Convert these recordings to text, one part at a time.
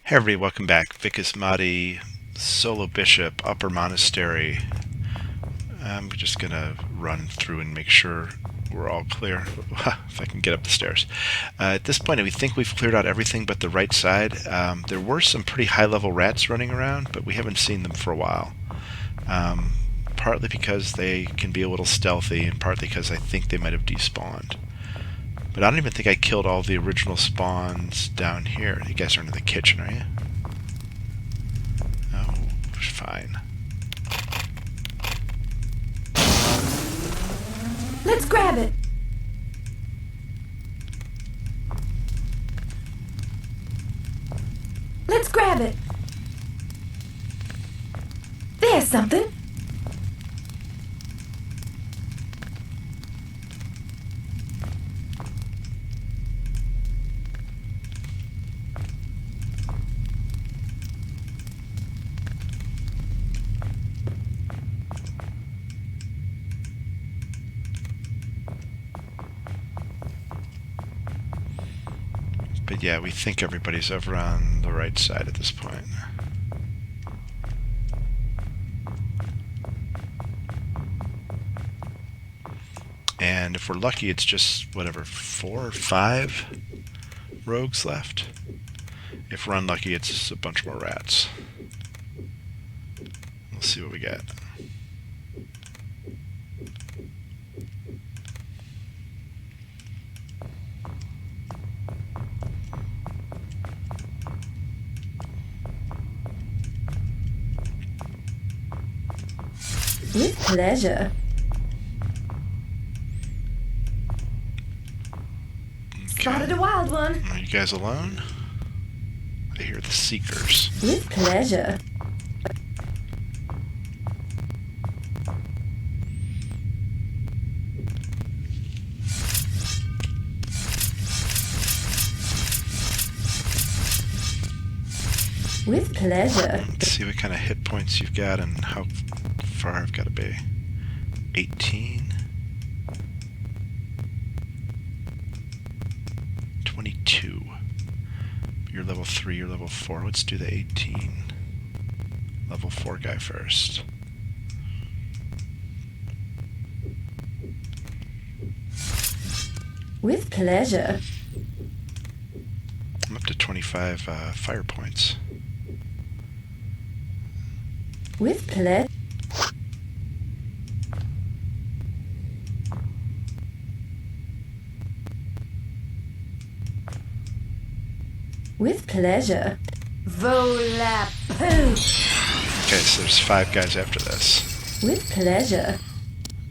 Hey everybody, welcome back. Vic Asmadi, Solo Bishop, Upper Monastery. I'm just gonna run through and make sure we're all clear, if I can get up the stairs. At this point, we think we've cleared out everything but the right side. There were some pretty high-level rats running around, but we haven't seen them for a while. Um, Partly because they can be a little stealthy, and partly because I think they might have despawned. But I don't even think I killed all the original spawns down here. You guys are in the kitchen, are you? Oh, fine. Let's grab it. Let's grab it. There's something. But yeah, we think everybody's over on the right side at this point. And if we're lucky, it's just, whatever, 4 or 5 rogues left. If we're unlucky, it's just a bunch more rats. We'll see what we get. With pleasure. Spotted a wild one. Are you guys alone? I hear the Seekers. With pleasure. With pleasure. Let's see what kind of hit points you've got and how far I've got to be. 18. 22. You're level 3, you're level 4. Let's do the 18. Level 4 guy first. With pleasure. I'm up to 25 fire points. With pleasure. With pleasure. Volapoo. Okay, so there's 5 guys after this. With pleasure.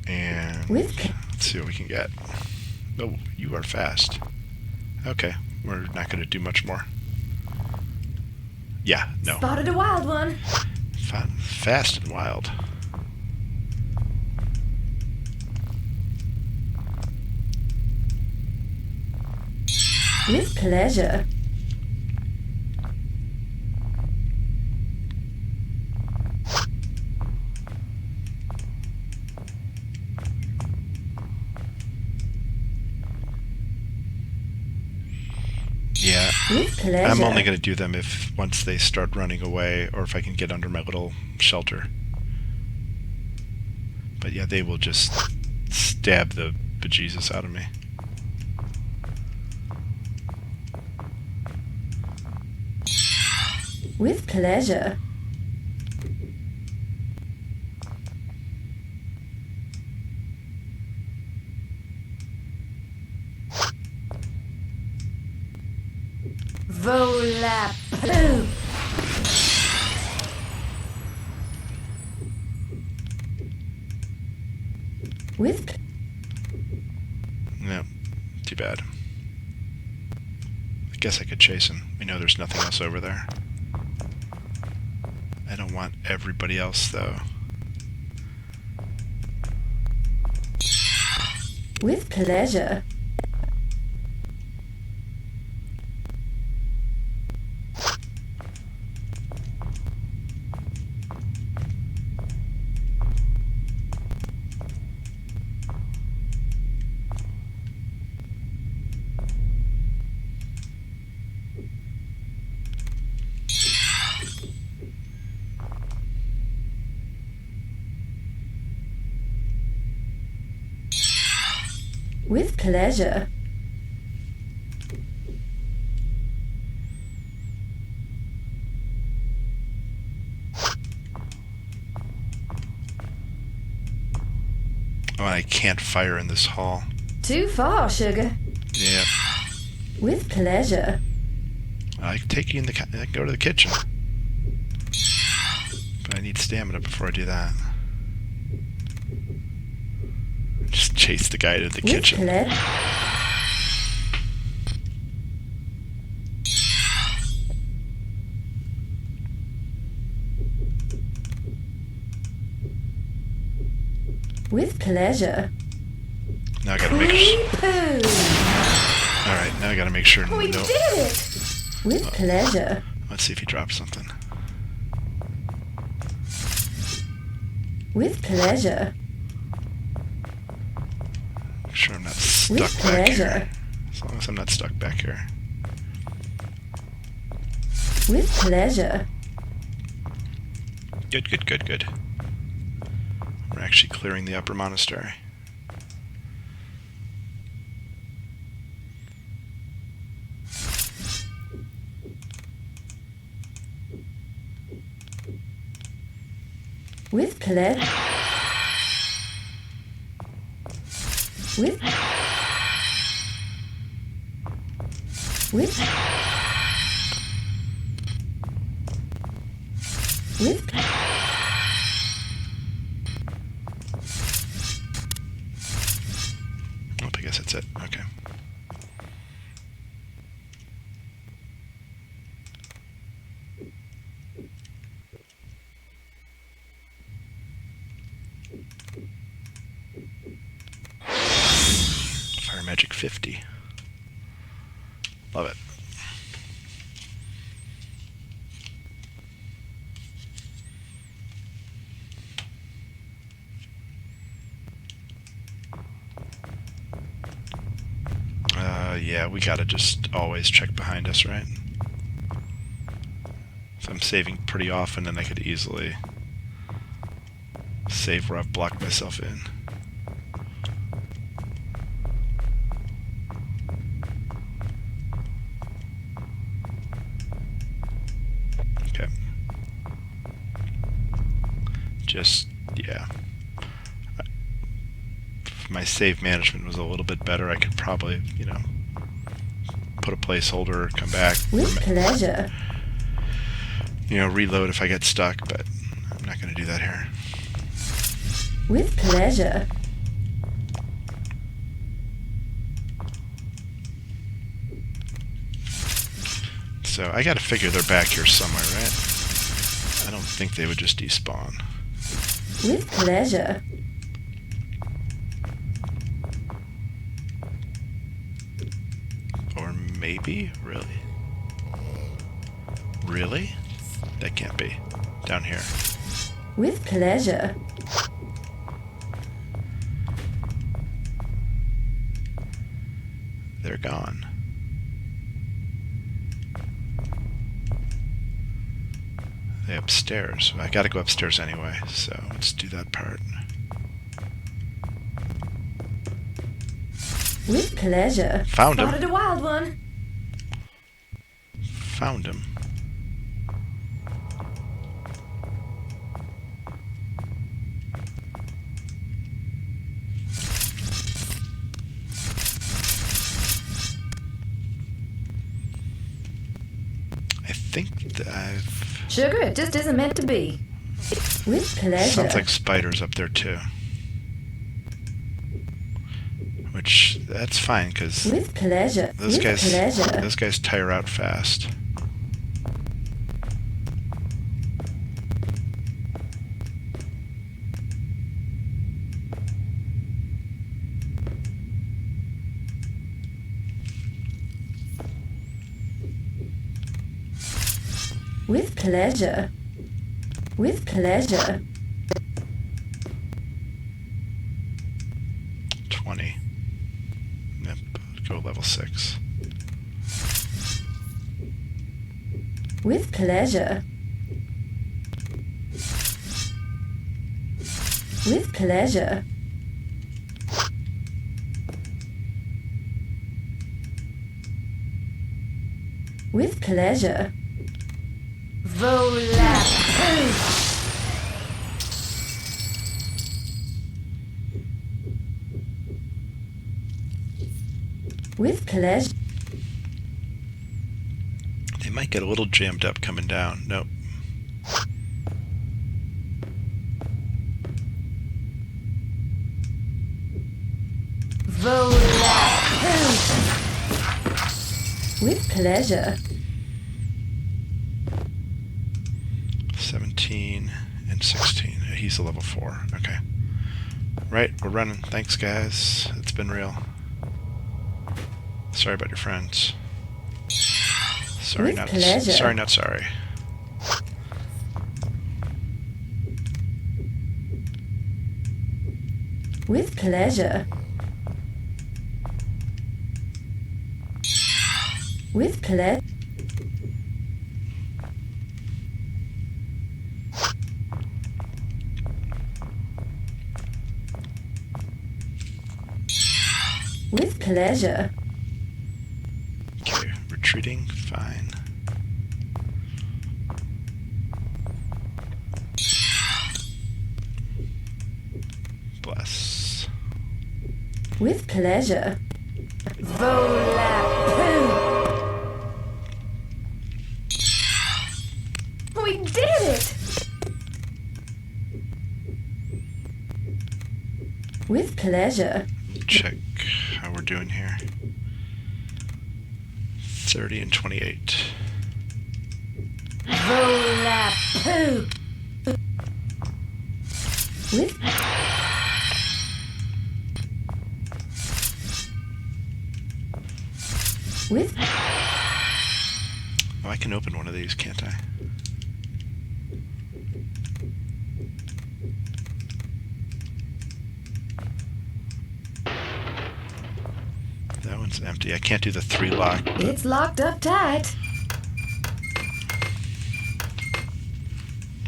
And With let's see what we can get. Oh, you are fast. Okay, we're not going to do much more. Yeah, no. Spotted a wild one. Fast and wild. With pleasure. Yeah, With pleasure. I'm only going to do them if once they start running away or if I can get under my little shelter. But yeah, they will just stab the bejesus out of me. With pleasure. Volapoo. With No, too bad. I guess I could chase him. We know there's nothing else over there. I don't want everybody else, though. with pleasure. With pleasure. Oh, I can't fire in this hall. Too far, sugar. Yeah. With pleasure. I can take you in the... I can go to the kitchen. But I need stamina before I do that. Just chase the guy to the kitchen. With pleasure. Now I gotta make sure... Alright, now I gotta make sure... We did it! With pleasure. Let's see if he drops something. With pleasure. Make sure I'm not stuck back here. As long as I'm not stuck back here. With pleasure. Good, good, good, good. We're actually clearing the upper monastery. With pleasure. With Oh, I guess that's it. Okay. Fire magic 50. Love it. Yeah, we gotta just always check behind us, right? So I'm saving pretty often, and I could easily save where I've blocked myself in. Okay. Just, yeah. If my save management was a little bit better, I could probably, you know, put a placeholder, come back. With pleasure. You know, reload if I get stuck, but I'm not going to do that here. With pleasure. So I got to figure they're back here somewhere, right? I don't think they would just despawn. With pleasure. Or maybe? Really? Really? That can't be. Down here. With pleasure. They're gone. They upstairs. I gotta go upstairs anyway, so let's do that part. With pleasure. Found him. Spotted a wild one. Found him. I think that I've... Sugar, it just isn't meant to be. With pleasure. Sounds like spiders up there too. Which, that's fine, because with pleasure. those with guys pleasure. those guys tire out fast. With pleasure. With pleasure. 20. Yep, go level 6. With pleasure. With pleasure. With pleasure. Volap. With pleasure. They might get a little jammed up coming down. Nope. With pleasure. 17 and 16. He's a level 4. Okay. Right, we're running. Thanks, guys. It's been real. Sorry about your friends. Sorry, With not pleasure. sorry, not sorry. With pleasure. With pleasure. With pleasure. Okay, retreating, fine. Bless. With pleasure. Volap. We did it! With pleasure. Check how we're doing here. 30 and 28. Volap. With With Oh, I can open one of these, can't I? That one's empty. I can't do the 3 lock. It's locked up tight.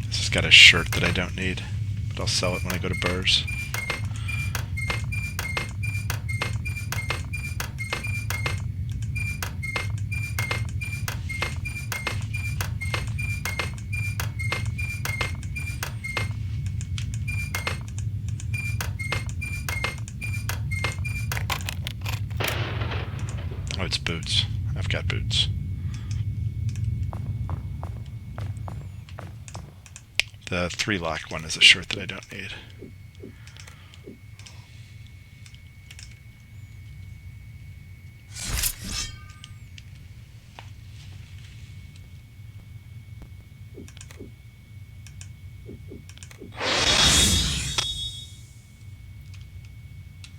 This has got a shirt that I don't need, but I'll sell it when I go to Burrs. Oh, it's boots. I've got boots. The 3 lock one is a shirt that I don't need.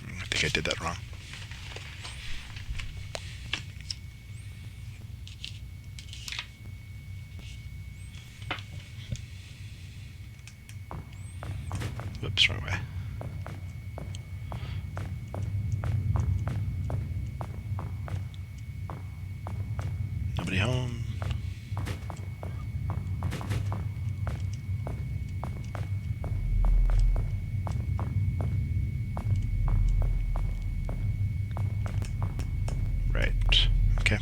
I think I did that wrong. Whoops, wrong way. Nobody home. Right. Okay.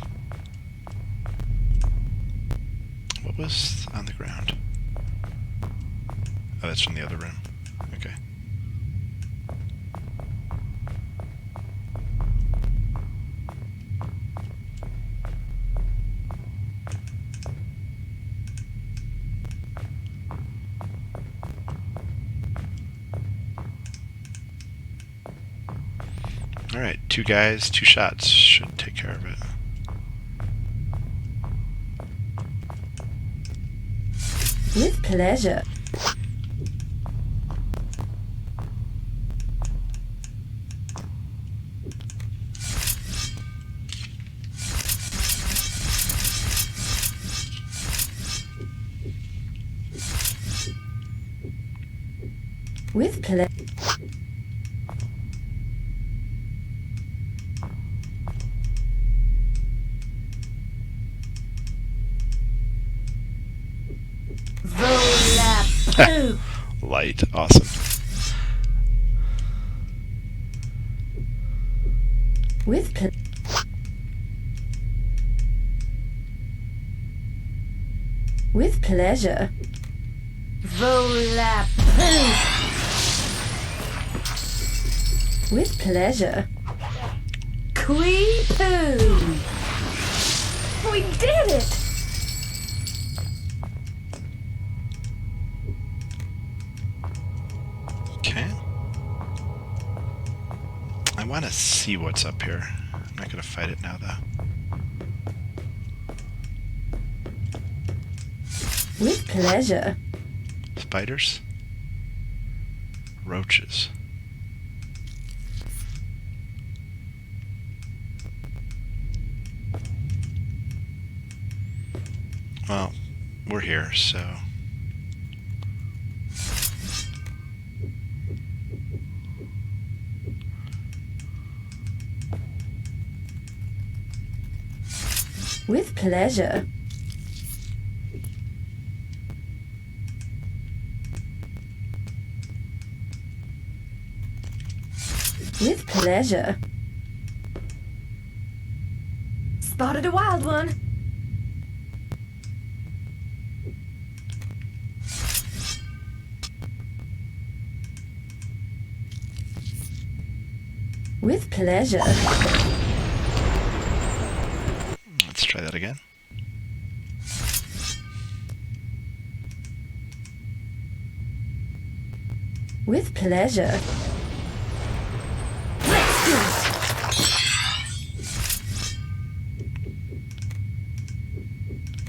What was on the ground? Oh, that's from the other room. Okay. Alright, 2 guys, 2 shots should take care of it. With pleasure. With pleasure. Volap. Light, awesome. With With pleasure. Volapük. With pleasure. Creepoo. We did it! Okay. I want to see what's up here. I'm not going to fight it now, though. With pleasure. Spiders? Roaches. Well, we're here, so... With pleasure. With pleasure. Spotted a wild one. With pleasure. Let's try that again. With pleasure. Let's do it.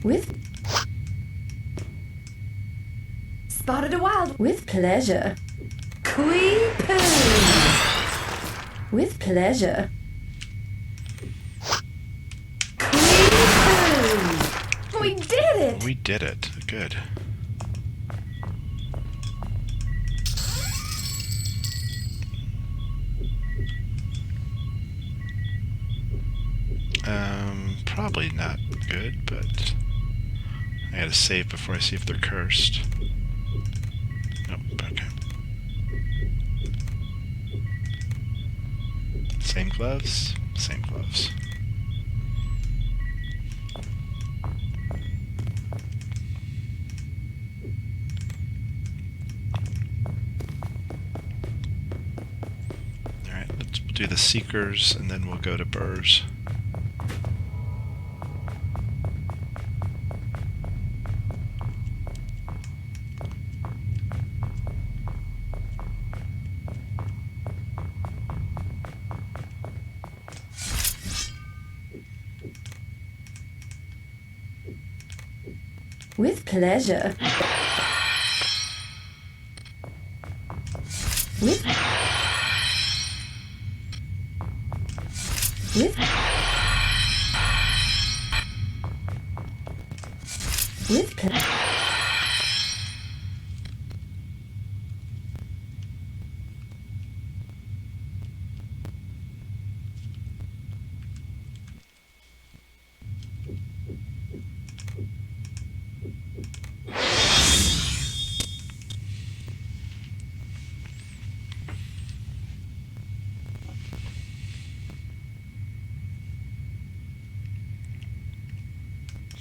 With spotted a wild. With pleasure. Creepoo. With pleasure. Creepoo. We did it. We did it. Good. Probably not good, but I gotta save before I see if they're cursed. Nope, okay. Same gloves, same gloves. Alright, let's do the Seekers and then we'll go to Burrs. With pleasure. With pleasure.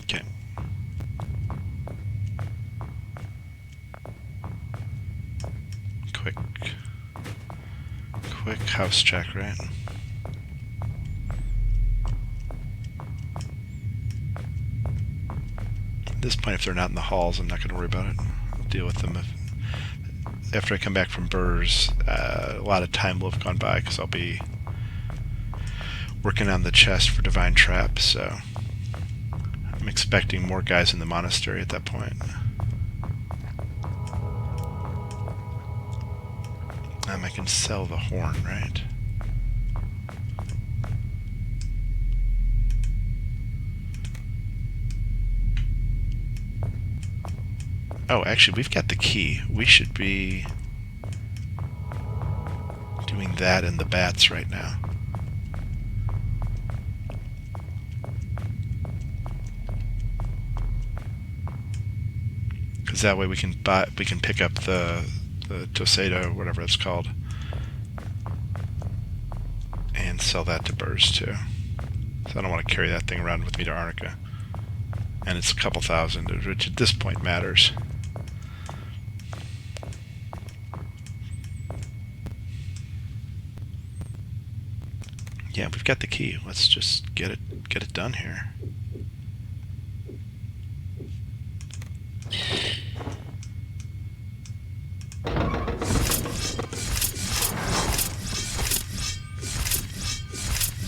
Okay. Quick house check, right? At this point, if they're not in the halls, I'm not going to worry about it. I'll deal with them after I come back from Burrs. A lot of time will have gone by because I'll be working on the chest for Divine Trap, so I'm expecting more guys in the monastery at that point. I can sell the horn, right? Oh, actually, we've got the key. We should be doing that in the bats right now. Because that way we can pick up the Toseda, or whatever it's called, and sell that to Burrs too. So I don't want to carry that thing around with me to Arnica. And it's a couple thousand, which at this point matters. Yeah, we've got the key. Let's just get it done here.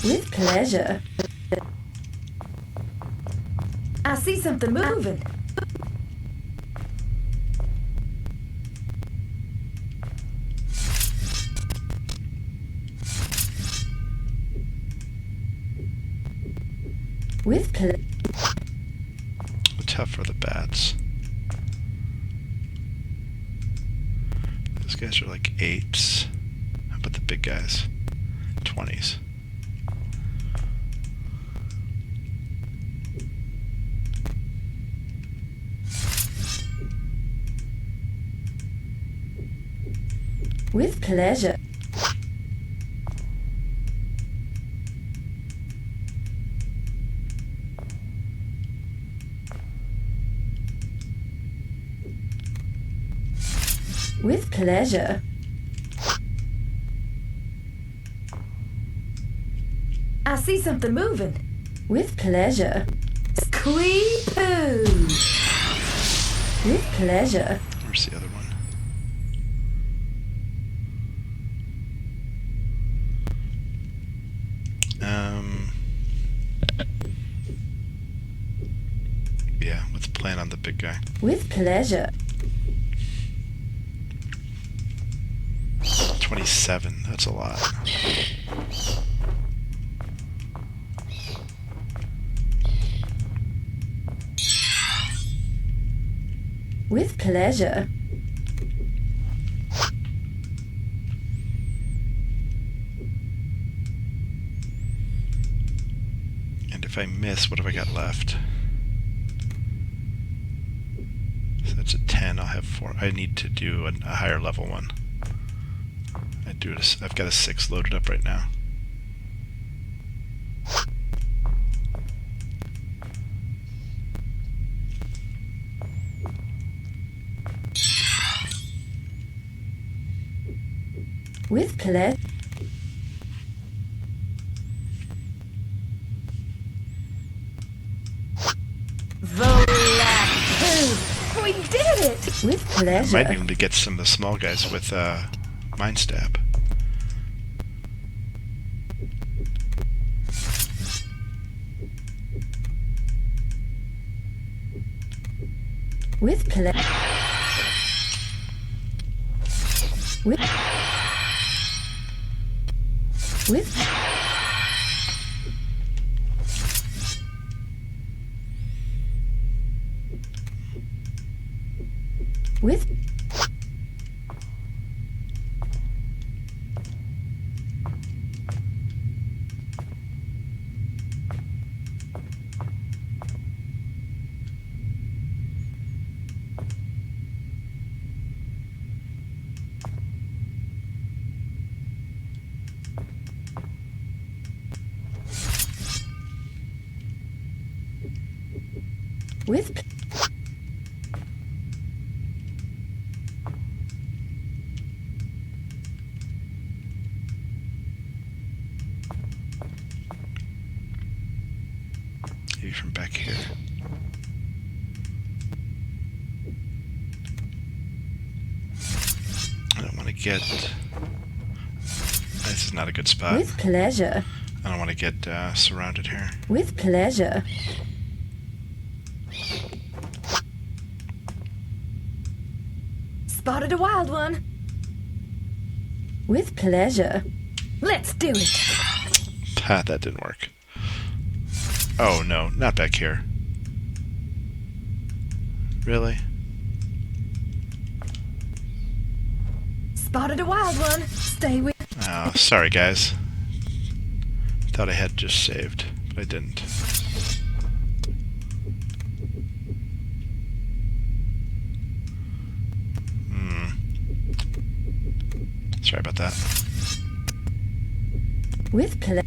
With pleasure. I see something moving. With pleasure. Tough for the bats. Those guys are like 8s. How about the big guys? 20s. With pleasure. With pleasure. I see something moving. With pleasure. Squee-poo! With pleasure. Where's the other one? Yeah, let's plan on the big guy. With pleasure. 27, that's a lot. With pleasure. And if I miss, what have I got left? So that's a 10, I'll have 4. I need to do a higher level one. I've got a 6 loaded up right now. With pleasure. Volapoo! We did it! With pleasure. Might be able to get some of the small guys with Mind Stab. With pleasure. With with with Maybe from back here. I don't want to get... This is not a good spot. with pleasure. I don't want to get surrounded here. With pleasure. Spotted a wild one. With pleasure. Let's do it. Ha, that didn't work. Oh no, not back here. Really? Spotted a wild one. Stay with. Oh, sorry guys. Thought I had just saved, but I didn't. Sorry about that. With pleasure.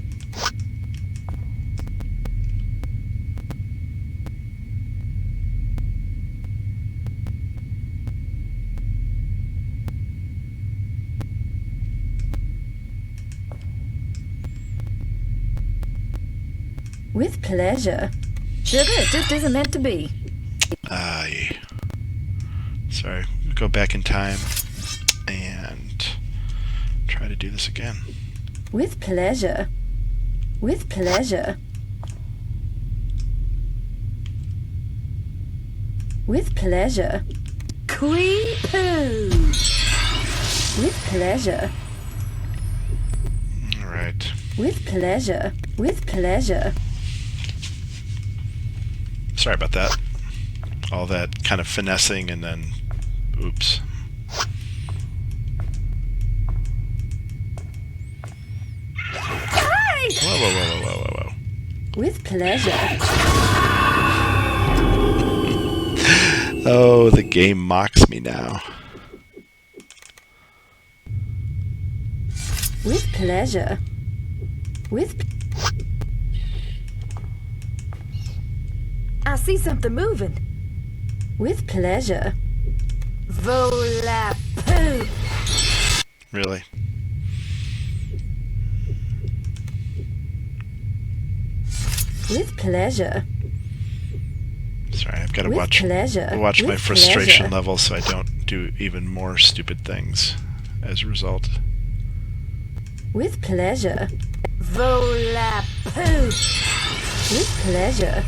With pleasure. Sugar, it just isn't meant to be. Aye. Sorry. Go back in time and try to do this again. With pleasure. With pleasure. With pleasure. Quee-poo! With pleasure. All right. With pleasure. With pleasure. Sorry about that. All that kind of finessing and then, oops. Hey! Whoa, whoa, whoa, whoa, whoa, whoa. With pleasure. Oh, the game mocks me now. With pleasure. With... I see something moving. With pleasure. Volapoo! Really? With pleasure. Sorry, I've got to With watch pleasure. my With frustration pleasure. level so I don't do even more stupid things as a result. With pleasure. Volapoo! With pleasure.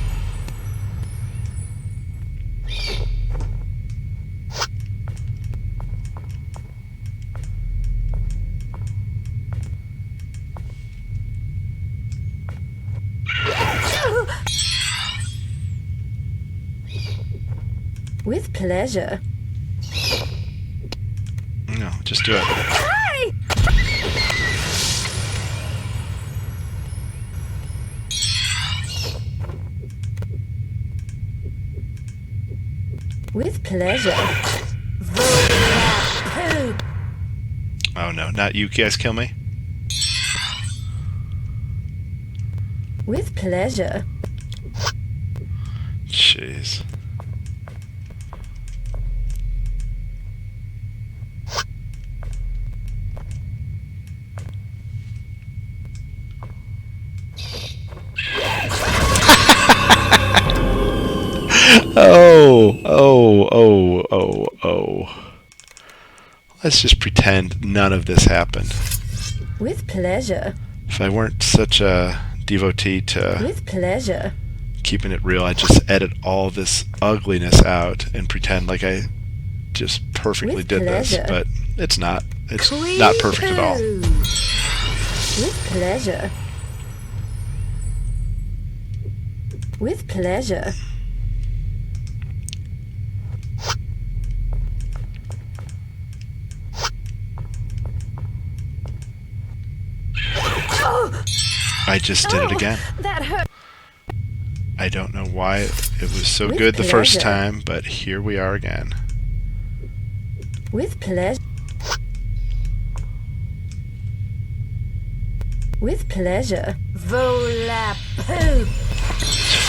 With pleasure. No, just do it. Hey! With pleasure. Volapoo! Oh no, not you guys kill me? With pleasure. Jeez. Oh. Let's just pretend none of this happened. With pleasure. If I weren't such a devotee to With pleasure. keeping it real, I'd just edit all this ugliness out and pretend like I just perfectly With did this. pleasure. But it's not. It's not perfect at all. With pleasure. With pleasure. I just did it again. That hurt. I don't know why it was so With good the first pleasure. time, but here we are again. With pleasure. With pleasure. Volapoo!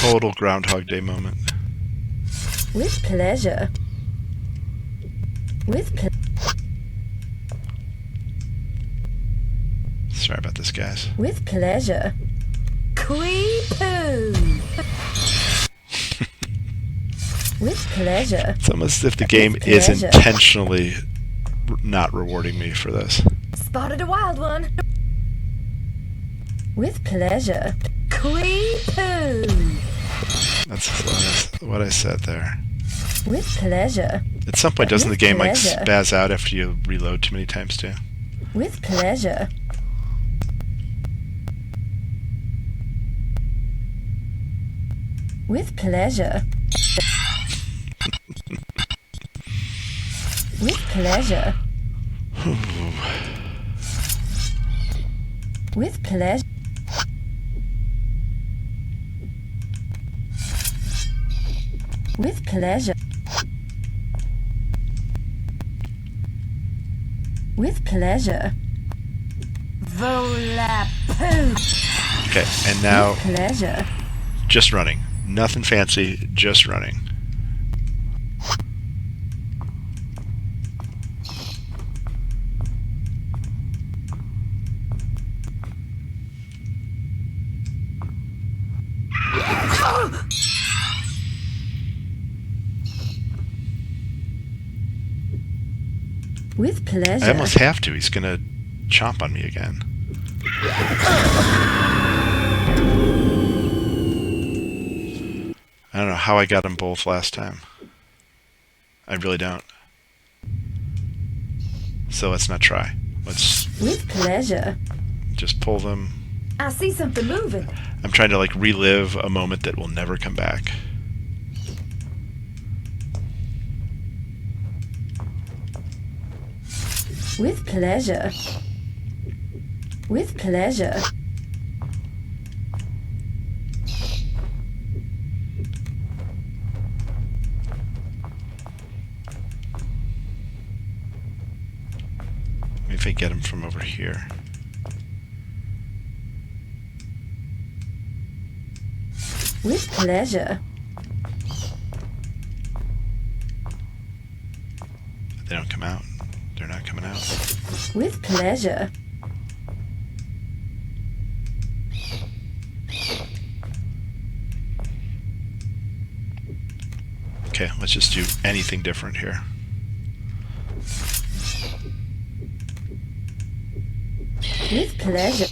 Total Groundhog Day moment. With pleasure. With ple- Sorry about this, guys. With pleasure. Quee-poo! With pleasure. It's almost as if the game With is pleasure. intentionally not rewarding me for this. Spotted a wild one. With pleasure. Quee-poo! That's what I said there. With pleasure. At some point, doesn't the With game like pleasure. spaz out after you reload too many times too? With pleasure. With pleasure. With pleasure. With pleasure. With pleasure. With pleasure. Volapoo! Okay, and now With pleasure. just running. Nothing fancy, just running. With pleasure. I almost have to. He's gonna chomp on me again. I don't know how I got them both last time. I really don't. So let's not try. Let's With pleasure. just pull them. I see something moving. I'm trying to like relive a moment that will never come back. With pleasure. With pleasure. Maybe if I get him from over here. With pleasure. They don't come out. They're not coming out. With pleasure. Okay, let's just do anything different here. With pleasure.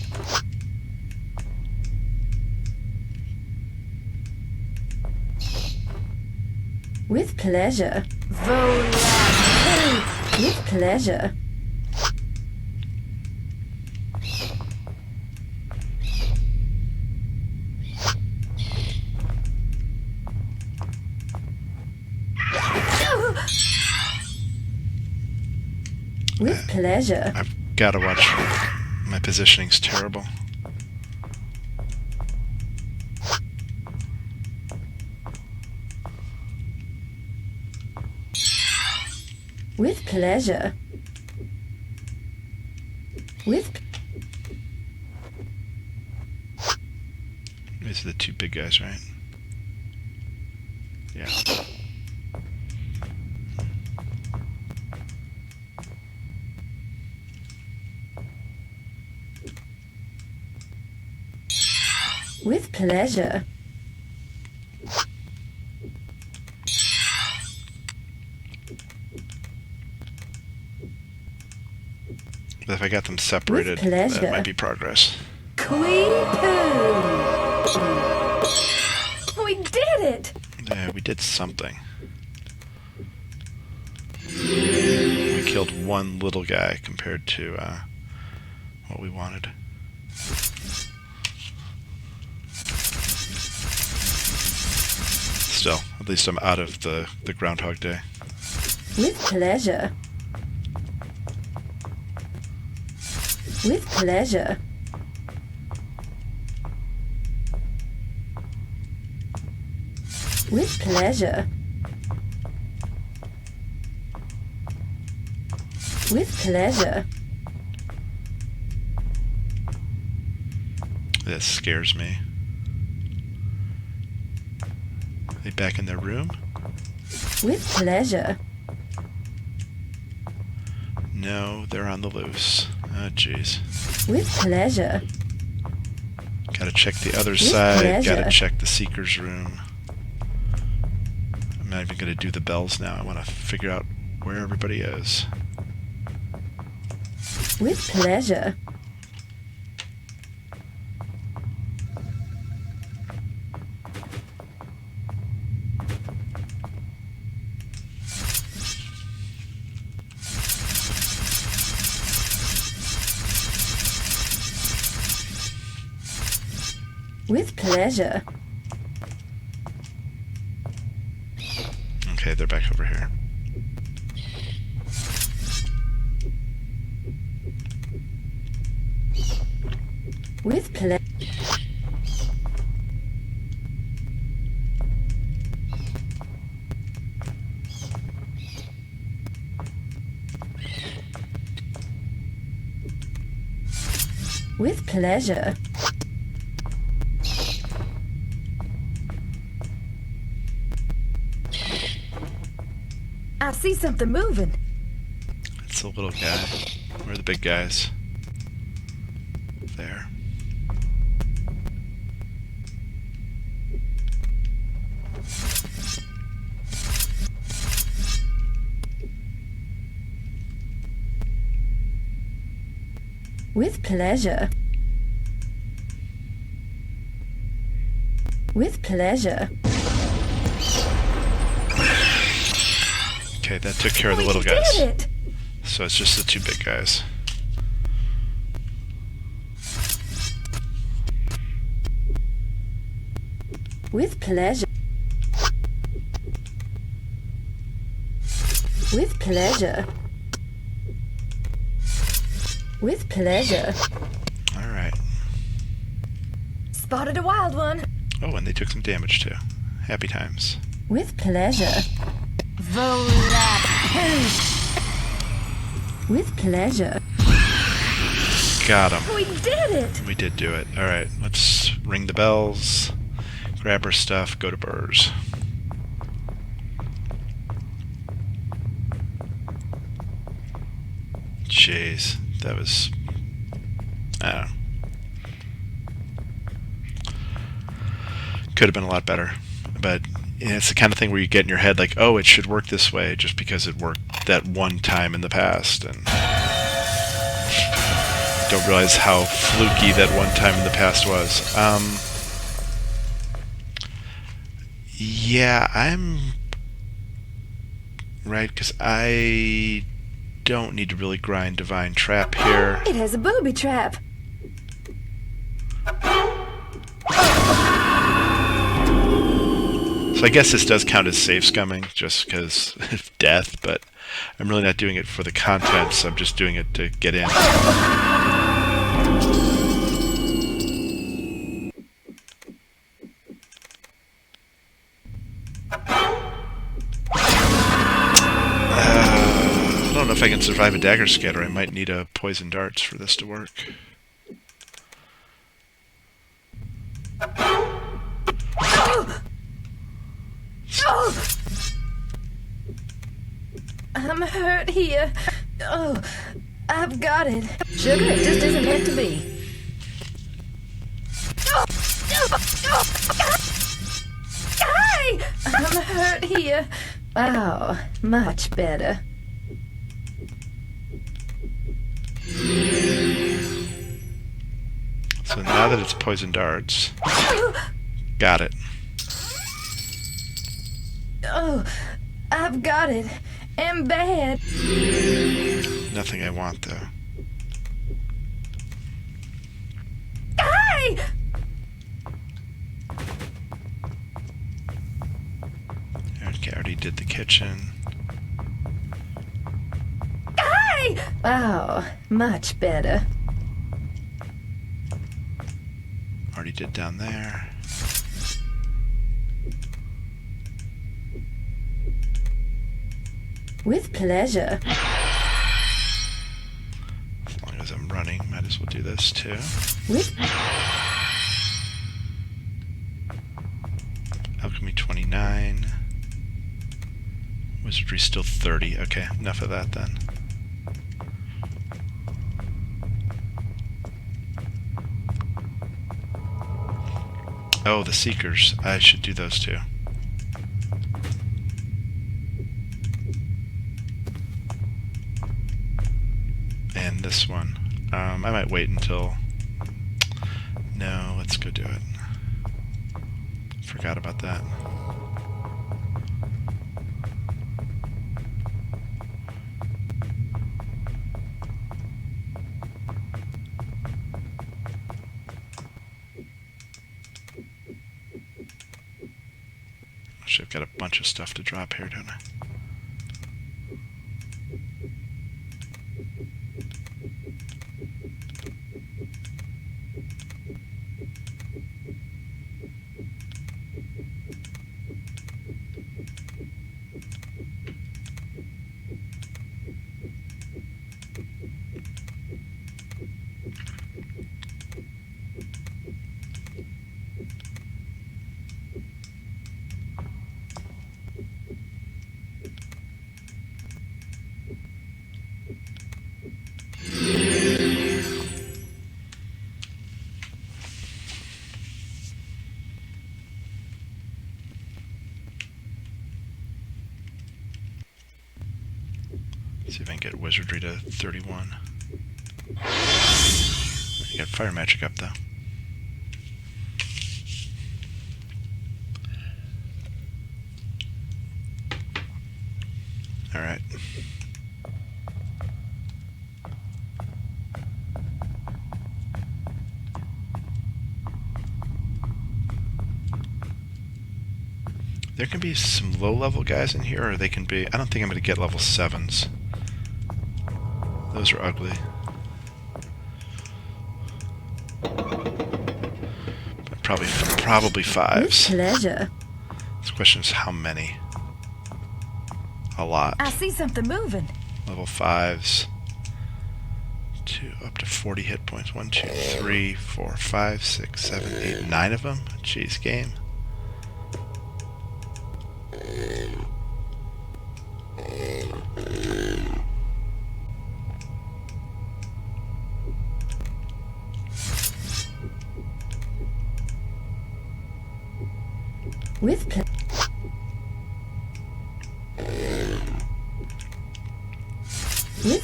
With pleasure. With pleasure. With pleasure. I've got to watch. My positioning's terrible. With pleasure. With These are the two big guys, right? Yeah. with pleasure. But if I got them separated, pleasure. that might be progress. Queen Pooh! We did it! Yeah, we did something. We killed one little guy compared to what we wanted. Still, at least I'm out of the Groundhog Day. With pleasure. With pleasure. With pleasure. With pleasure. This scares me. Are they back in their room? With pleasure. No, they're on the loose. Oh, jeez. With pleasure. Gotta check the other With side. pleasure. Gotta check the Seeker's room. I'm not even gonna do the bells now. I want to figure out where everybody is. With pleasure. With pleasure. Okay, they're back over here. With pleasure. With pleasure. I see something moving. It's a little guy. Where are the big guys? There. With pleasure. With pleasure. Okay, that took care of the little We guys. did it! So it's just the two big guys. With pleasure. With pleasure. With pleasure. Alright. Spotted a wild one. Oh, and they took some damage too. Happy times. With pleasure. With pleasure. Got him. We did it! We did do it. Alright, let's ring the bells, grab our stuff, go to Burrs. Jeez, that was... I don't know. Could have been a lot better. But it's the kind of thing where you get in your head like, oh, it should work this way just because it worked that one time in the past. And don't realize how fluky that one time in the past was. Yeah, I'm right, because I don't need to really grind Divine Trap here. It has a booby trap. So I guess this does count as save scumming, just because of death, but I'm really not doing it for the content, so I'm just doing it to get in. I don't know if I can survive a dagger scatter. I might need a poison darts for this to work. I'm hurt here. Oh, I've got it. Sugar, it just isn't meant to be. Hi! I'm hurt here. Oh, much better. So now that it's poison darts, got it. Oh, I've got it. And bad. Nothing I want though. Hi! Okay, I already did the kitchen. Hi! Oh, much better. Already did down there. With pleasure. As long as I'm running, might as well do this too. With Alchemy 29. Wizardry still 30. Okay, enough of that then. Oh, the Seekers. I should do those too. And this one. I might wait until... No, let's go do it. Forgot about that. Actually, I've got a bunch of stuff to drop here, don't I? See if I can get Wizardry to 31. You got fire magic up, though. Alright. There can be some low-level guys in here, or they can be... I don't think I'm going to get level 7s. Those are ugly. But probably 5s. With pleasure. The question is how many? A lot. I see something moving. Level 5s. Up to 40 hit points. 1, 2, 3, 4, 5, 6, 7, 8, 9 of them? Jeez, game. With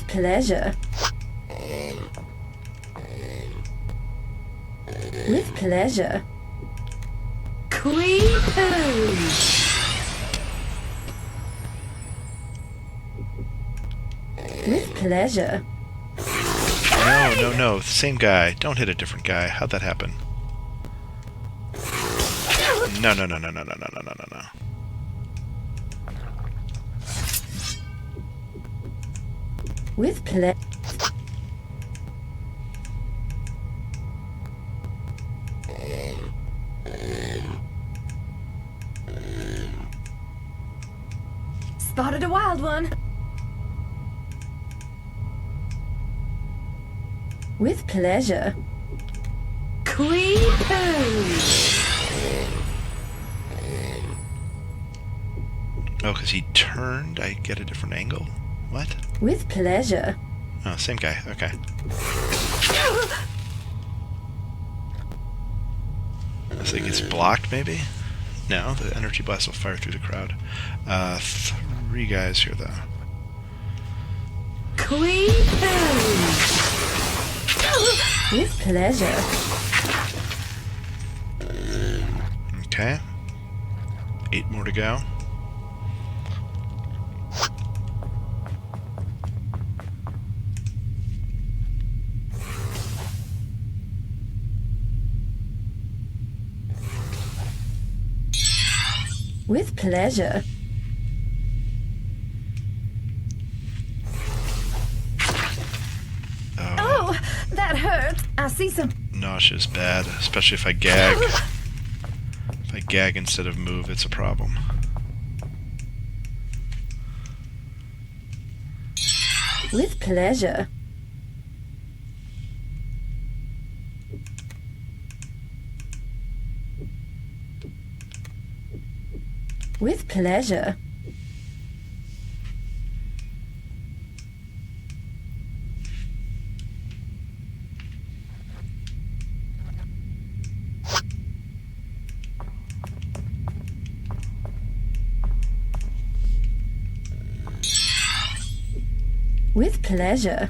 pleasure. With pleasure. Creepers. With pleasure. No. Same guy. Don't hit a different guy. How'd that happen? No. With pleasure. Spotted a wild one. With pleasure. Creepers. Oh, because he turned, I get a different angle? What? With pleasure. Oh, same guy. Okay. Looks like it's blocked, maybe? No, the energy blast will fire through the crowd. 3 guys here, though. Creepers. With pleasure. Okay. 8 more to go. With pleasure. Oh, that hurt. I see some. Nausea's bad, especially if I gag. If I gag instead of move, it's a problem. With pleasure. With pleasure. With pleasure.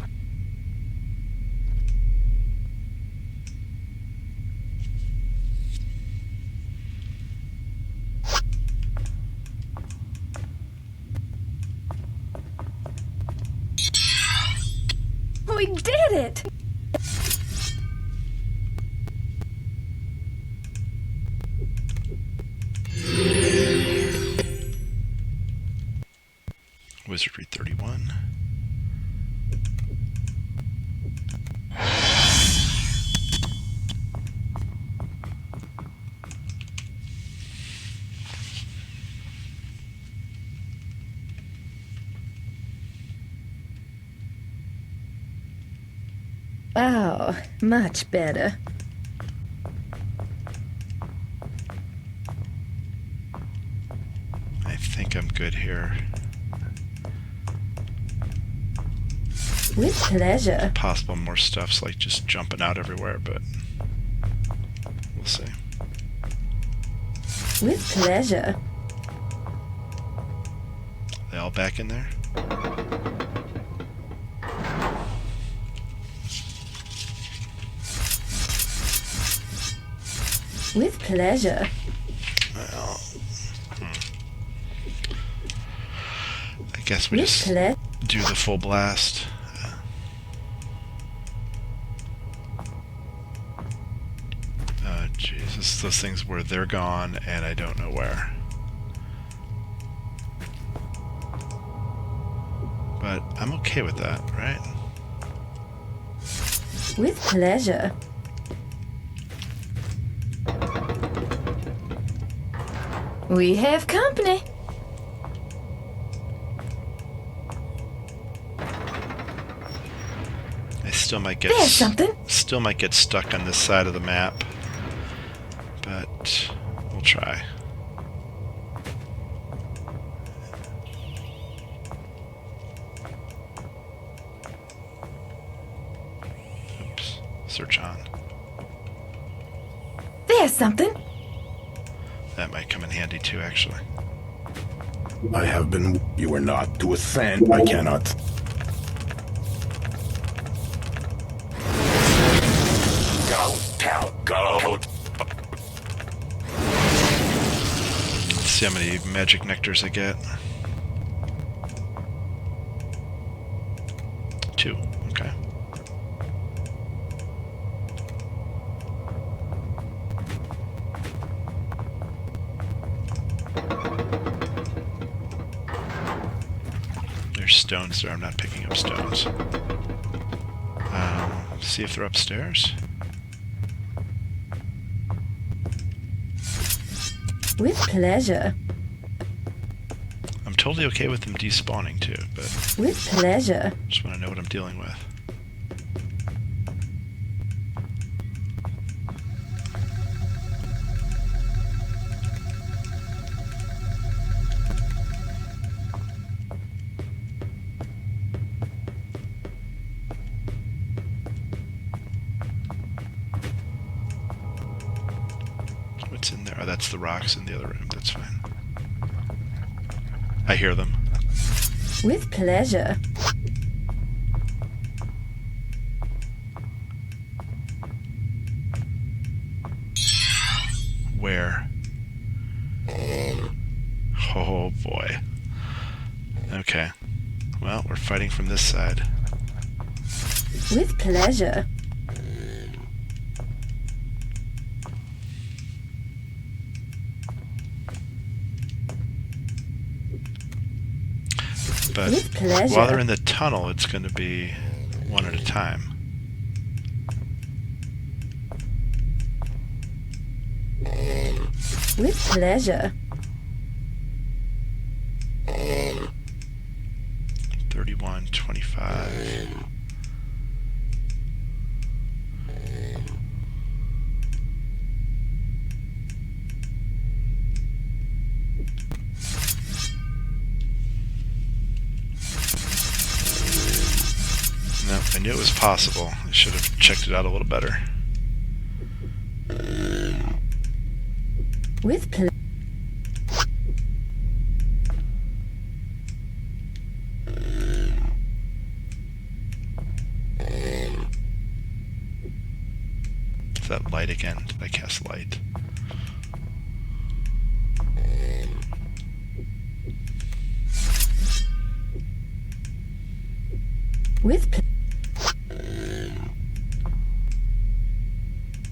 We did it! Wizardry 31. Oh, much better. I think I'm good here. With pleasure. Possible more stuff's like just jumping out everywhere, but we'll see. With pleasure. They all back in there? With pleasure. Well, I guess we With just do the full blast. Oh, Jesus. Those things where they're gone, and I don't know where. But I'm okay with that, right? With pleasure. We have company. I still might get There's something. still might get stuck on this side of the map, but we'll try. Oops. Search on. There's something. That might come in handy too, actually. I have been. You are not to ascend. I cannot. Go, tell, go. Let's see how many magic nectars I get. 2. Okay. There's stones there. I'm not picking up stones. See if they're upstairs. With pleasure. I'm totally okay with them despawning too, but With pleasure. just want to know what I'm dealing with. What's in there? Oh, that's the rocks in the other room. That's fine. I hear them. With pleasure. Where? Oh boy. Okay. Well, we're fighting from this side. With pleasure. But With pleasure. while they're in the tunnel, it's going to be one at a time. With pleasure. 31, 25. No, I knew it was possible. I should have checked it out a little better. With pleasure. Is that light again? Did I cast light? With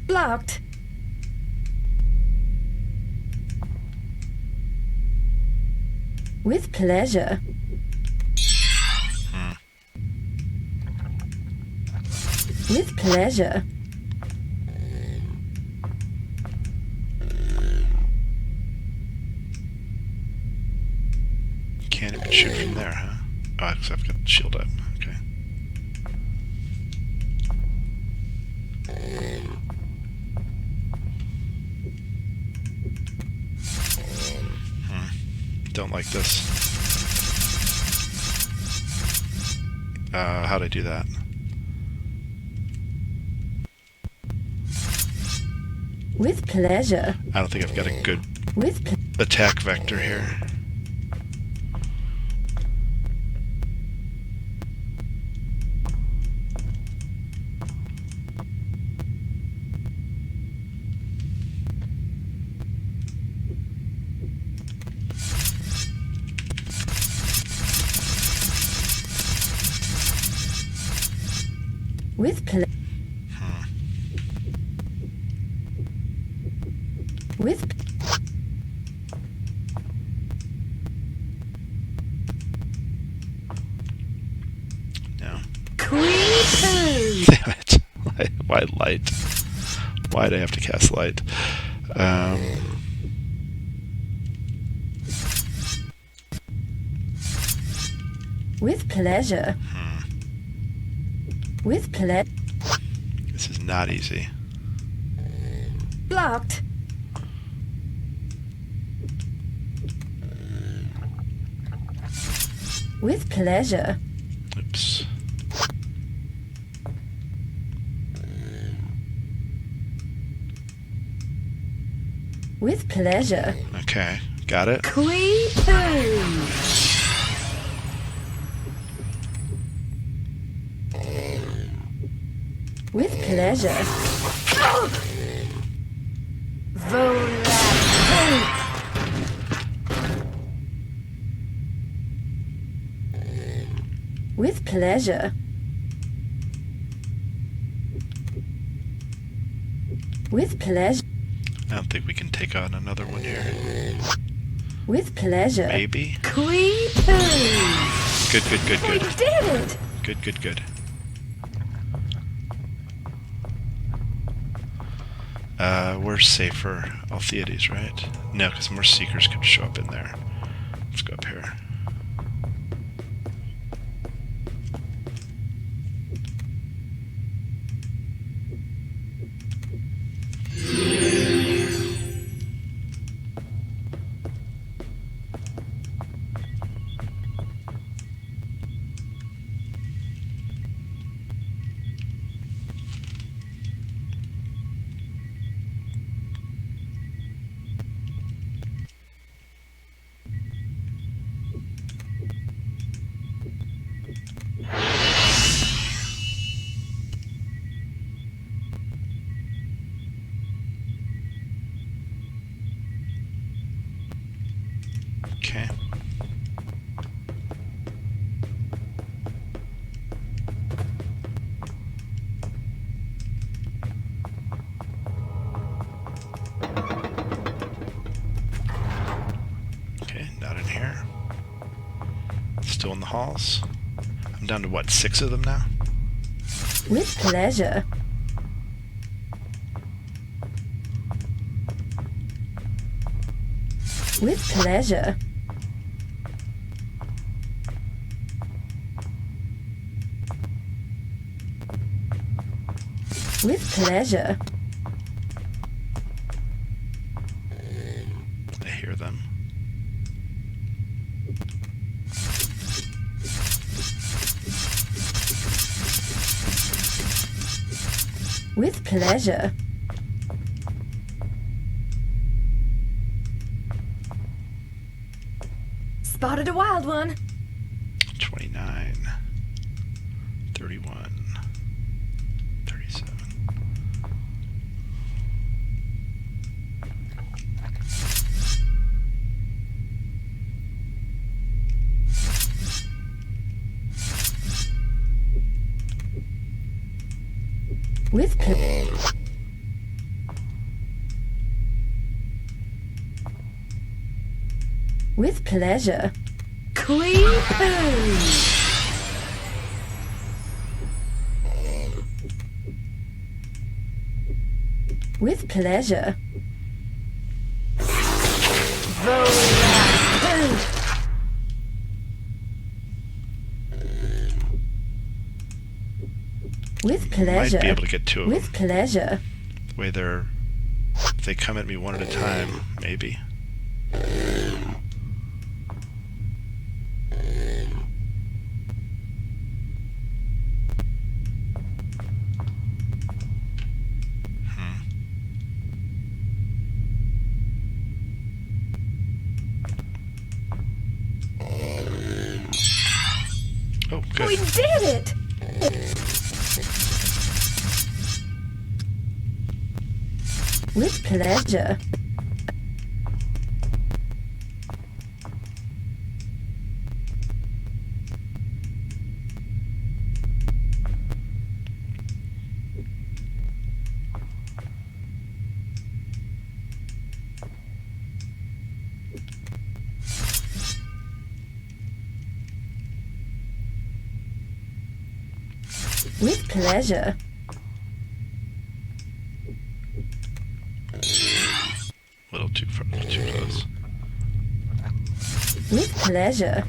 blocked. With pleasure. With pleasure. Can't even shoot from there, huh? Oh, because I've got the shield up. Okay. Don't like this. How'd I do that? With pleasure. I don't think I've got a good With attack vector here. With ple- With No. creepers. Damn it. Why light? Why'd I have to cast light? With pleasure. With pleasure. This is not easy. Blocked. With pleasure. Oops. With pleasure. Okay, got it. Creepers. With pleasure. Volapük. With pleasure. With pleasure. I don't think we can take on another one here. With pleasure. Maybe? Creepers. Good, good, good, We good. did it. Good, good, good. Where's safer? Altheides, right? No, because more Seekers could show up in there. Let's go up here. Okay. Okay, not in here. Still in the halls. I'm down to what, 6 of them now? With pleasure. With pleasure. With pleasure. I hear them. With pleasure. Spotted a wild one. 29. 31. 37. With pleasure. With pleasure. Creepers. With pleasure. Volapük. With pleasure. Might be able to get 2 of them. With pleasure. The way they're... If they come at me one at a time, maybe. Oh, good. We did it! With pleasure. With pleasure. A little too far, too close. With pleasure.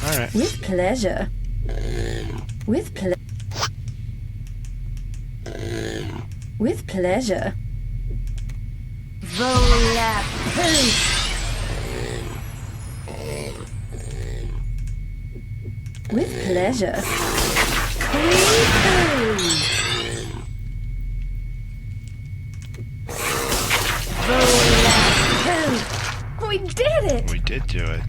All right. With pleasure. With With pleasure. Volapük. With pleasure. Creepoo. Volapük. We did it! We did do it.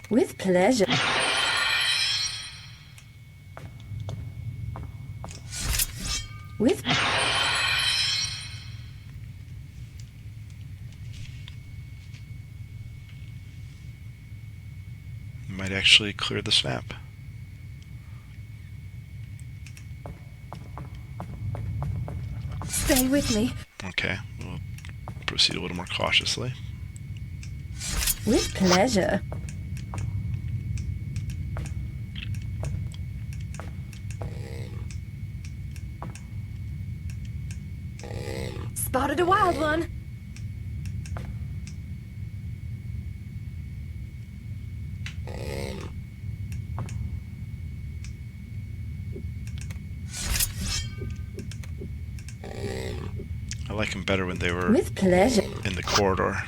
With pleasure. With Might actually clear the swamp. Stay with me. Okay, we'll proceed a little more cautiously. With pleasure. Spotted a wild one. I like them better when they were With pleasure. in the corridor.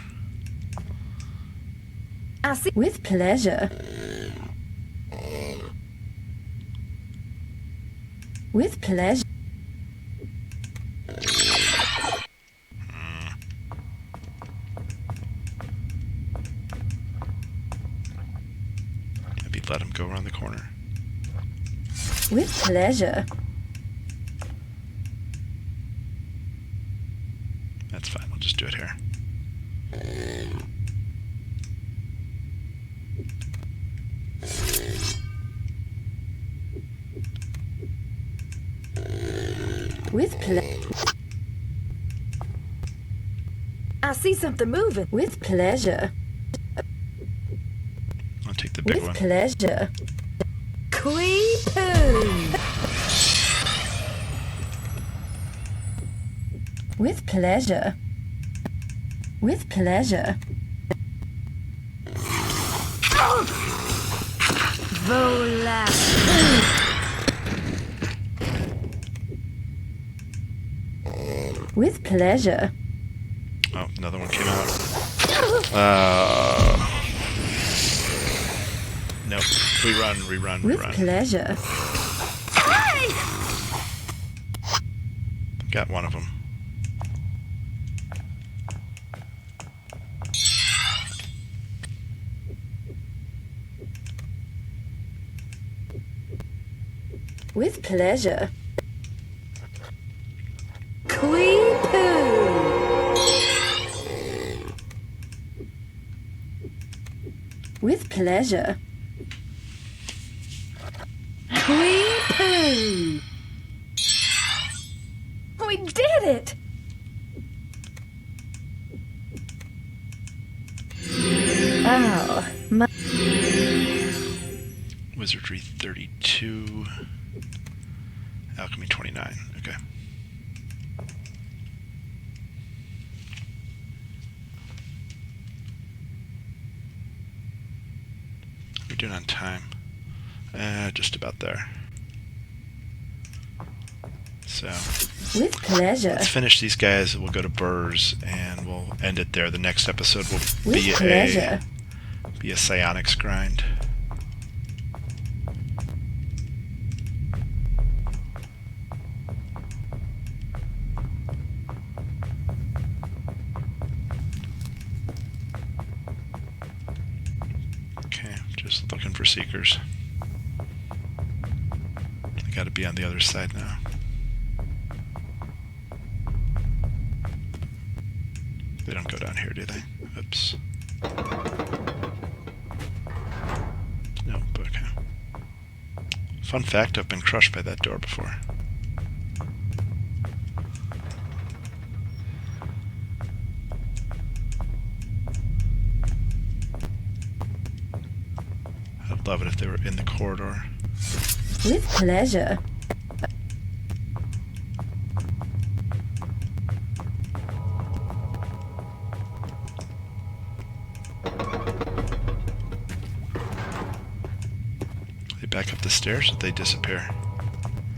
I see. With pleasure. With pleasure. Maybe let him go around the corner. With pleasure. That's fine, we'll just do it here. With I see something moving. With pleasure. I'll take the big With one. pleasure. Creepoo. With pleasure. With pleasure. Volapük. With pleasure. Oh, another one came out. Nope. Rerun. With pleasure. Got one of them. With pleasure. Creepoo. With pleasure. Creepoo. We did it! Oh, my. Wizardry 32. Alchemy 29. Okay. What are we doing on time? Just about there. So With pleasure. let's finish these guys. We'll go to Burrs and we'll end it there. The next episode will With be pleasure. a psionics grind. Okay, Just looking for seekers. They gotta be on the other side now. They don't go down here, do they? Oops. Nope, okay. Fun fact, I've been crushed by that door before. I'd love it if they were in the corridor. With pleasure. They back up the stairs or they disappear?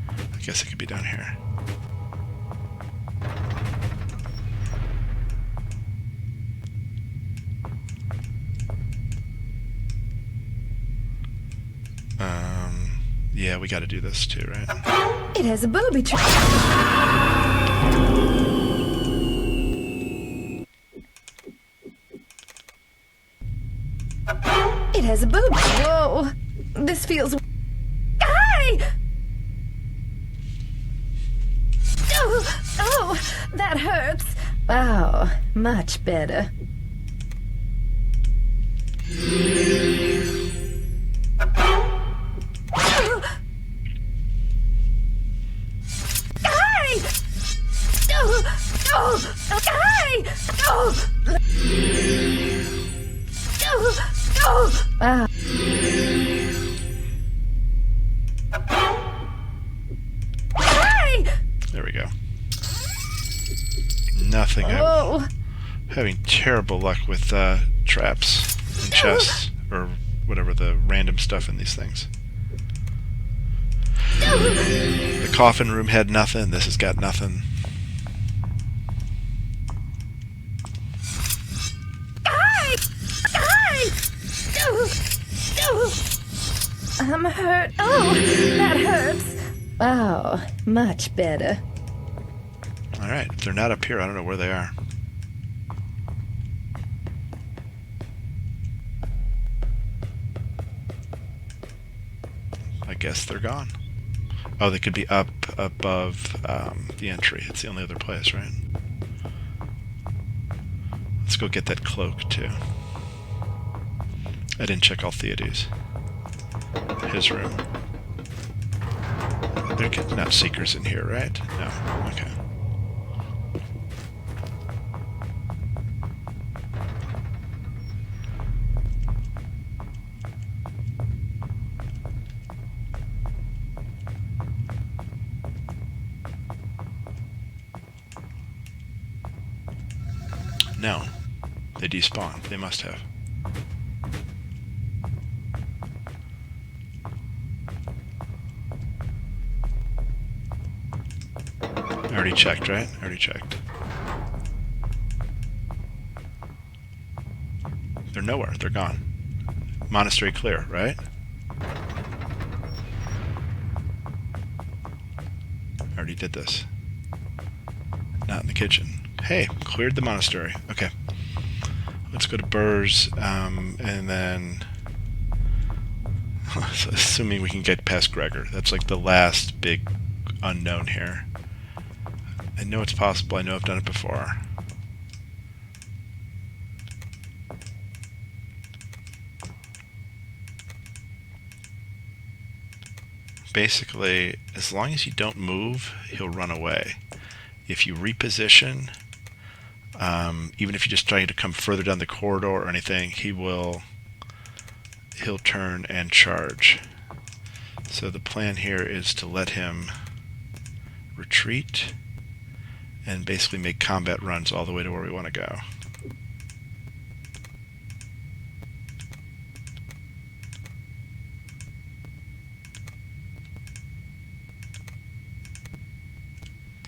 I guess it could be down here. Yeah, we gotta do this too, right? It has a booby trap. It has a booby. Whoa. This feels. Hi! Oh, that hurts. Oh, much better. There we go. Nothing. I'm having terrible luck with traps and chests, or whatever the random stuff in these things. The coffin room had nothing. This has got nothing. I'm hurt. Oh, that hurts. Oh, much better. Alright, if they're not up here, I don't know where they are. I guess they're gone. Oh, they could be up above the entry. It's the only other place, right? Let's go get that cloak, too. I didn't check Altheides. His room. There are not seekers in here, right? No. Okay. No. They despawned. They must have. I already checked, right? I already checked. They're nowhere. They're gone. Monastery clear, right? I already did this. Not in the kitchen. Hey, cleared the monastery. Okay. Let's go to Burr's, and then... assuming we can get past Gregor. That's like the last big unknown here. I know it's possible. I know I've done it before. Basically, as long as you don't move, he'll run away. If you reposition, even if you just try to come further down the corridor or anything, he'll turn and charge. So the plan here is to let him retreat and basically make combat runs all the way to where we want to go.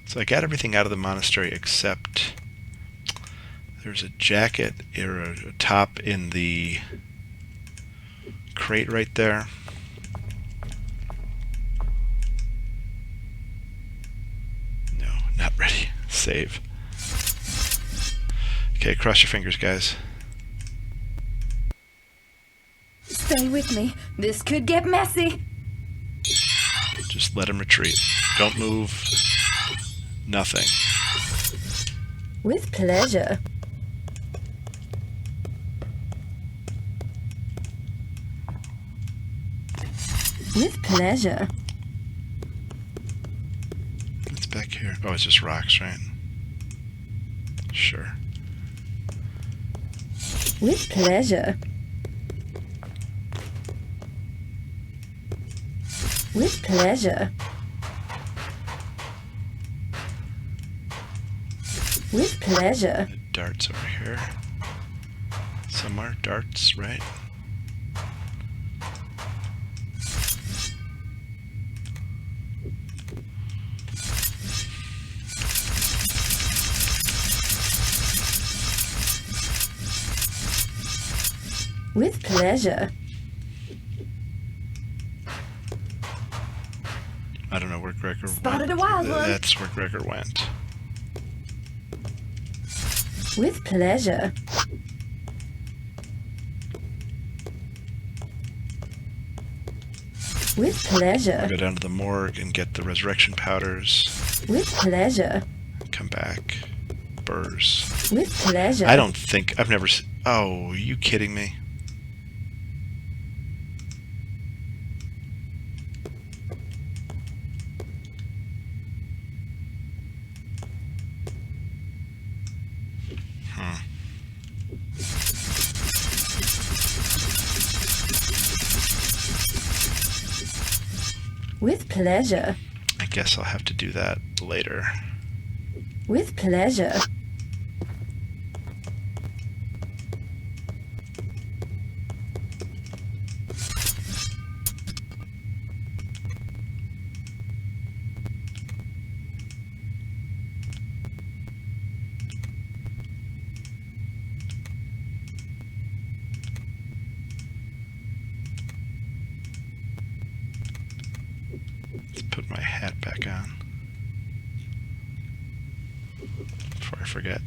So I got everything out of the monastery except there's a jacket or a top in the crate right there. No, not ready. Save. Okay, cross your fingers, guys. Stay with me. This could get messy. Just let him retreat. Don't move. Nothing. With pleasure. With pleasure. It's back here. Oh, it's just rocks, right? Sure. With pleasure. With pleasure. With pleasure. Darts over here. Somewhere. Darts, right? With pleasure. I don't know where Gregor Spotted went. a wild one. That's where Gregor went. With pleasure. With pleasure. Go down to the morgue and get the resurrection powders. With pleasure. Come back. Burrs. With pleasure. I don't think... I've never... Oh, are you kidding me? With pleasure. I guess I'll have to do that later. With pleasure. Let's put my hat back on before I forget.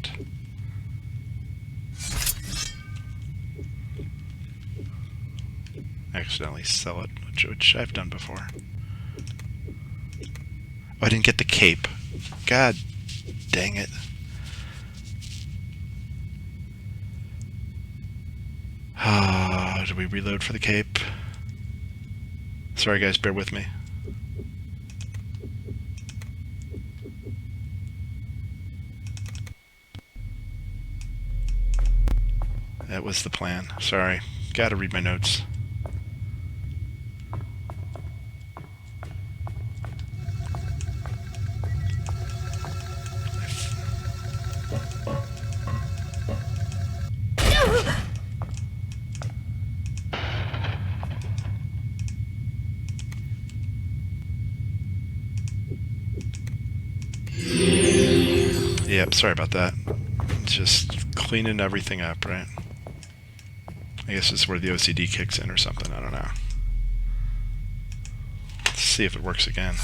Accidentally sell it, which I've done before. Oh, I didn't get the cape. God dang it. Do we reload for the cape? Sorry guys, bear with me. That was the plan. Sorry. Gotta read my notes. Yep, sorry about that. Just cleaning everything up, right? I guess this is where the OCD kicks in or something, I don't know. Let's see if it works again.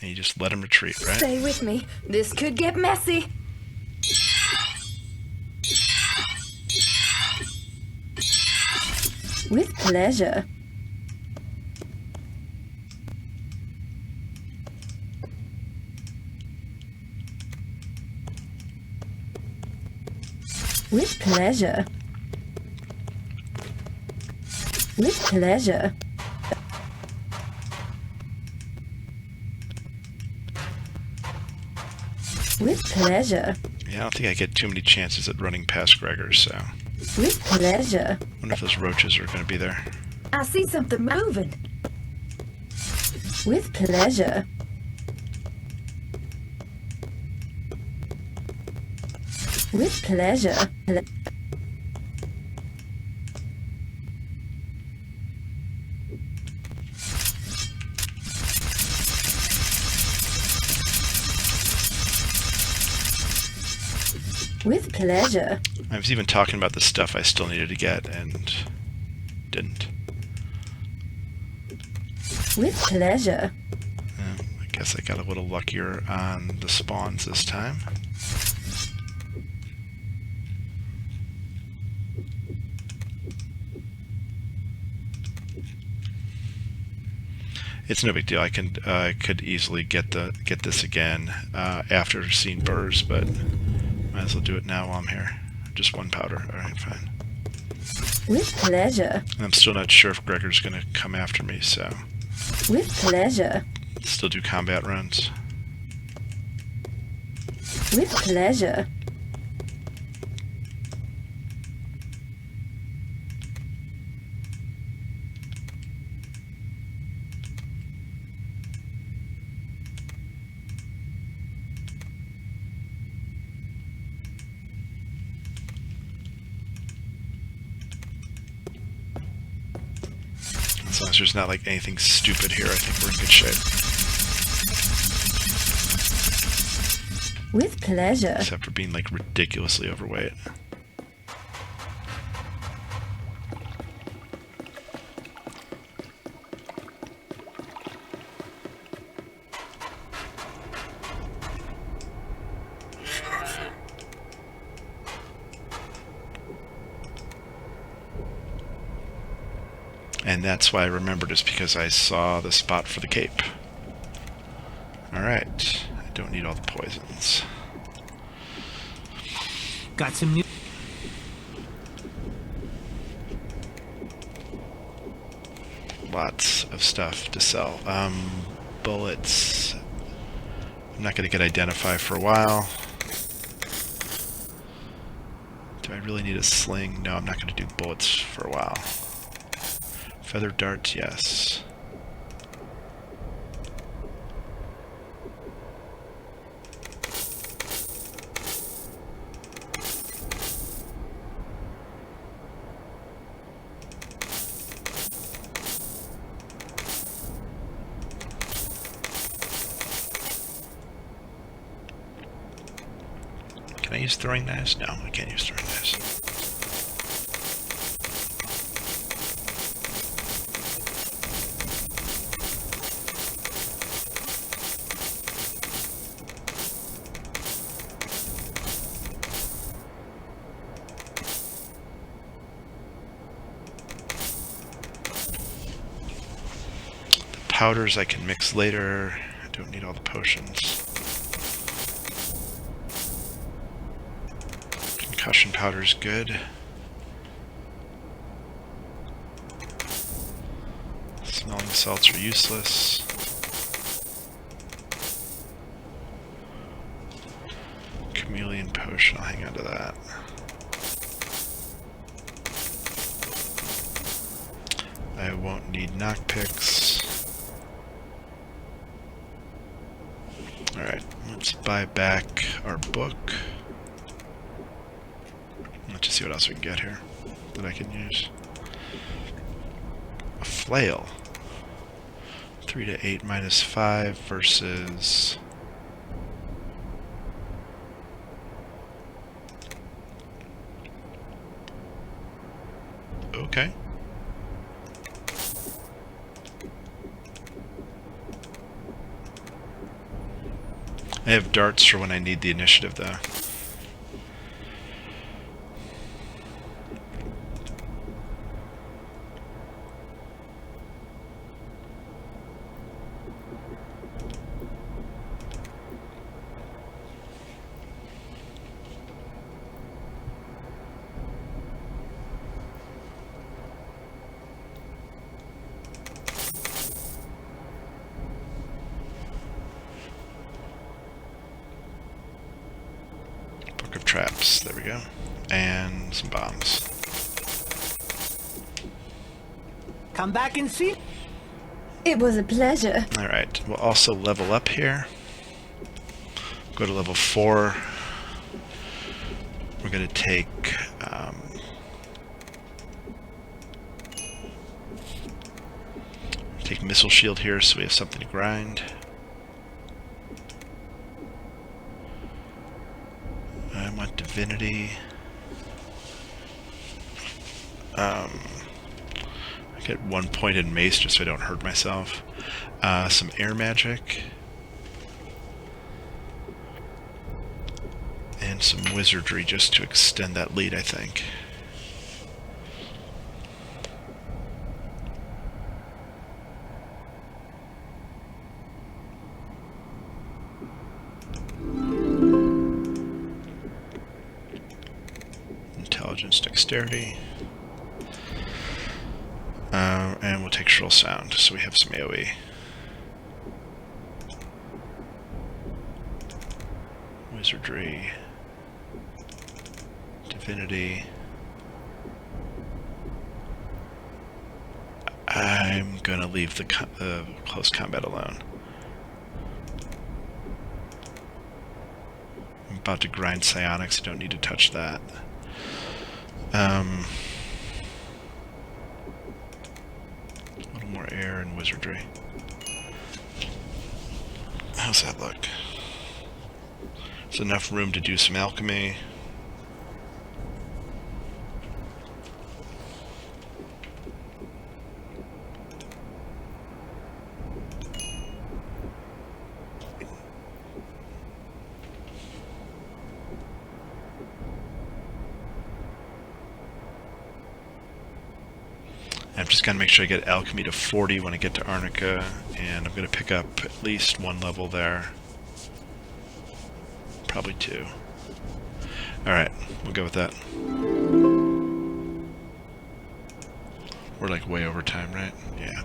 And you just let him retreat, right? Stay with me. This could get messy. With pleasure. With pleasure. With pleasure. With pleasure. Yeah, I don't think I get too many chances at running past Gregor, so... With pleasure. I wonder if those roaches are going to be there. I see something moving. With pleasure. With pleasure. With pleasure. I was even talking about the stuff I still needed to get and didn't. With pleasure. I guess I got a little luckier on the spawns this time. It's no big deal. I could easily get this again after seeing burrs, but might as well do it now while I'm here. Just one powder. All right, fine. With pleasure. And I'm still not sure if Gregor's going to come after me, so With pleasure. still do combat runs. With pleasure. As long as there's not like anything stupid here, I think we're in good shape. With pleasure. Except for being like ridiculously overweight. And that's why I remembered, is because I saw the spot for the cape. Alright, I don't need all the poisons. Got some new. Lots of stuff to sell. Bullets. I'm not going to get identify for a while. Do I really need a sling? No, I'm not going to do bullets for a while. Feather darts, yes. Can I use throwing knives? No, I can't use throwing knives. Powders I can mix later. I don't need all the potions. Concussion powder's good. Smelling salts are useless. Chameleon potion, I'll hang on to that. I won't need knockpicks. Alright, let's buy back our book. Let's just see what else we can get here that I can use. A flail. 3 to 8 minus 5 versus... Okay. I have darts for when I need the initiative, though. Of traps, there we go, and some bombs. Come back and see. It was a pleasure. Alright, we'll also level up here. Go to level 4. We're going to take missile shield here so we have something to grind. I want divinity. I get 1 point in mace just so I don't hurt myself. Some air magic. And some wizardry just to extend that lead, I think. intelligence, dexterity. And we'll take shrill sound, so we have some AoE. Wizardry. Divinity. I'm gonna leave the close combat alone. I'm about to grind psionics, I don't need to touch that. A little more air and wizardry. How's that look? There's enough room to do some alchemy. I'm just going to make sure I get alchemy to 40 when I get to Arnica, and I'm going to pick up at least one level there. Probably two. Alright, we'll go with that. We're like way over time, right? Yeah.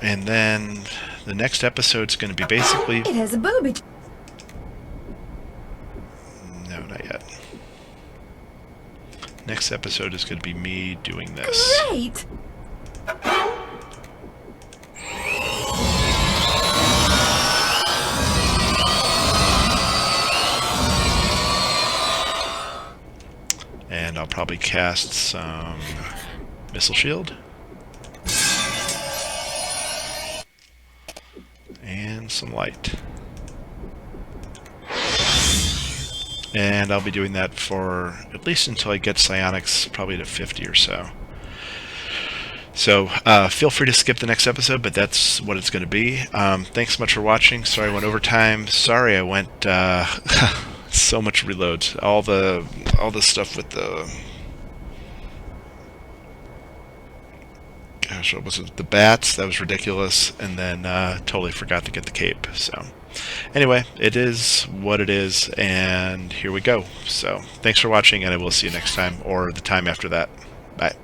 And then the next episode's going to be basically... It has a booby. No, not yet. Next episode is going to be me doing this. Great! And I'll probably cast some missile shield. And some light. And I'll be doing that for at least until I get psionics probably to 50 or so. So feel free to skip the next episode, but that's what it's going to be. Thanks so much for watching. Sorry I went over time. Sorry I went so much reloads. All the stuff with the... Gosh, what was it? The bats, that was ridiculous. And then totally forgot to get the cape. So anyway, it is what it is, and here we go. So thanks for watching, and I will see you next time, or the time after that. Bye.